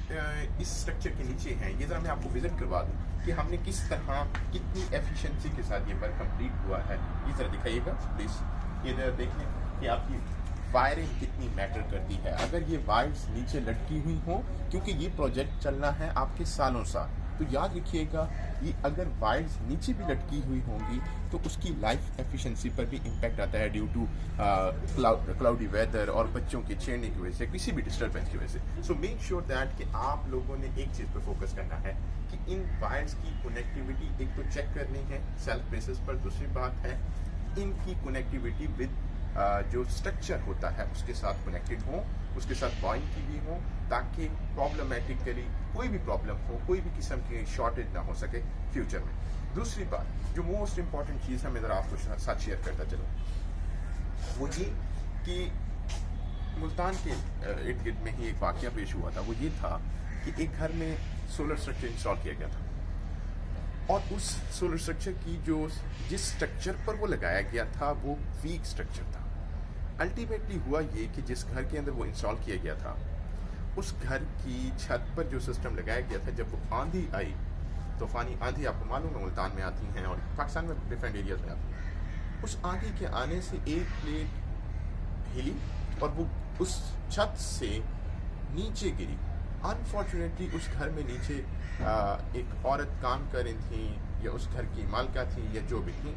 इस स्ट्रक्चर के नीचे हैं, ये ज़रा मैं आपको विजिट करवा दूँ कि हमने किस तरह कितनी एफिशिएंसी के साथ ये वर्क कंप्लीट हुआ है। ये ज़रा दिखाइएगा प्लीज़, ये ज़रा देख लें कि आपकी वायरिंग कितनी मैटर करती है। अगर ये वायर्स नीचे लटकी हुई हों, क्योंकि ये प्रोजेक्ट चलना है आपके सालों साल, तो याद रखिएगा ये अगर वायर्स नीचे भी लटकी हुई होंगी तो उसकी लाइफ एफिशिएंसी पर भी इम्पैक्ट आता है ड्यू टू क्लाउडी वेदर और बच्चों के छेड़ने की वजह से, किसी भी डिस्टर्बेंस की वजह से। सो मेक श्योर दैट कि आप लोगों ने एक चीज़ पर फोकस करना है कि इन वायर्स की कनेक्टिविटी एक तो चेक करनी है सेल्फ बेसिस पर। दूसरी बात है इनकी कनेक्टिविटी विद जो स्ट्रक्चर होता है उसके साथ कनेक्टेड हो, उसके साथ बॉइंग की भी हो, ताकि प्रॉब्लमेटिकली कोई भी प्रॉब्लम हो, कोई भी किस्म की शॉर्टेज ना हो सके फ्यूचर में। दूसरी बात जो मोस्ट इंपॉर्टेंट चीज़ है, मैं ज़रा आपको साथ शेयर करता चलूँ, वो ये कि मुल्तान के इर्द गिर्द में ही एक वाकया पेश हुआ था। वो ये था कि एक घर में सोलर स्ट्रक्चर इंस्टॉल किया गया था और उस सोलर स्ट्रक्चर की जिस स्ट्रक्चर पर वो लगाया गया था वो वीक स्ट्रक्चर था। अल्टीमेटली हुआ ये कि जिस घर के अंदर वो इंस्टॉल किया गया था उस घर की छत पर जो सिस्टम लगाया गया था, जब वो आंधी आई, तूफानी आंधी आपको मालूम है मुल्तान में आती हैं और पाकिस्तान में डिफरेंट एरियाज में आती हैं, उस आंधी के आने से एक प्लेट हिली और वो उस छत से नीचे गिरी। अनफॉर्चुनेटली उस घर में नीचे एक औरत काम कर रही थी या उस घर की मालका थी या जो भी थी,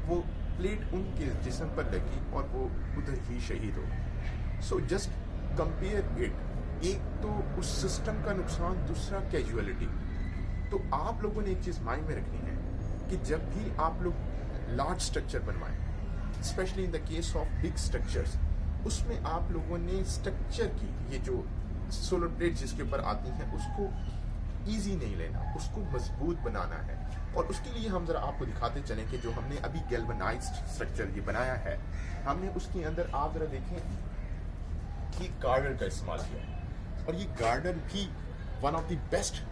वो प्लेट उनके जिस्म पर लगी और वो उधर ही शहीद हो गई। सो जस्ट कंपेयर इट, एक तो उस सिस्टम का नुकसान, दूसरा कैजुअलिटी। तो आप लोगों ने एक चीज़ माइंड में रखनी है कि जब भी आप लोग लार्ज स्ट्रक्चर बनवाएं, specially in the case of big structures, उसमें आप लोगों ने स्ट्रक्चर की ये जो सोलर प्लेट जिसके ऊपर आती हैं उसको ईजी नहीं लेना, उसको मजबूत बनाना है। और उसके लिए हम ज़रा आपको दिखाते चलें कि जो हमने अभी गैल्वनाइज्ड स्ट्रक्चर ये बनाया है, हमने उसके अंदर आप ज़रा देखें कि गार्डर का इस्तेमाल किया है। और ये गार्डर भी वन ऑफ द बेस्ट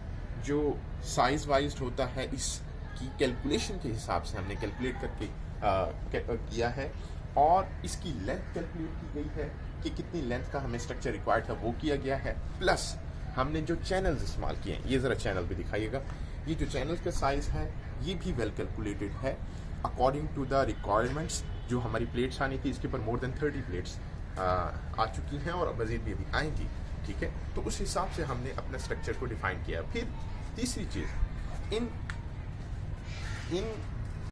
जो साइज वाइज होता है, इसकी कैलकुलेशन के हिसाब से हमने कैलकुलेट करके किया है और इसकी लेंथ कैलकुलेट की गई है कि कितनी लेंथ का हमें स्ट्रक्चर रिक्वायर्ड था वो किया गया है। प्लस हमने जो चैनल्स इस्तेमाल किए हैं, ये ज़रा चैनल भी दिखाइएगा, ये जो चैनल का साइज़ है ये भी वेल कैलकुलेटेड है अकॉर्डिंग टू द रिक्वायरमेंट्स। जो हमारी प्लेट्स आनी थी इसके ऊपर मोर देन 30 प्लेट्स आ चुकी हैं और मज़ीद भी अभी आएंगी, ठीक है। तो उस हिसाब से हमने अपने स्ट्रक्चर को डिफाइन किया। फिर तीसरी चीज़, इन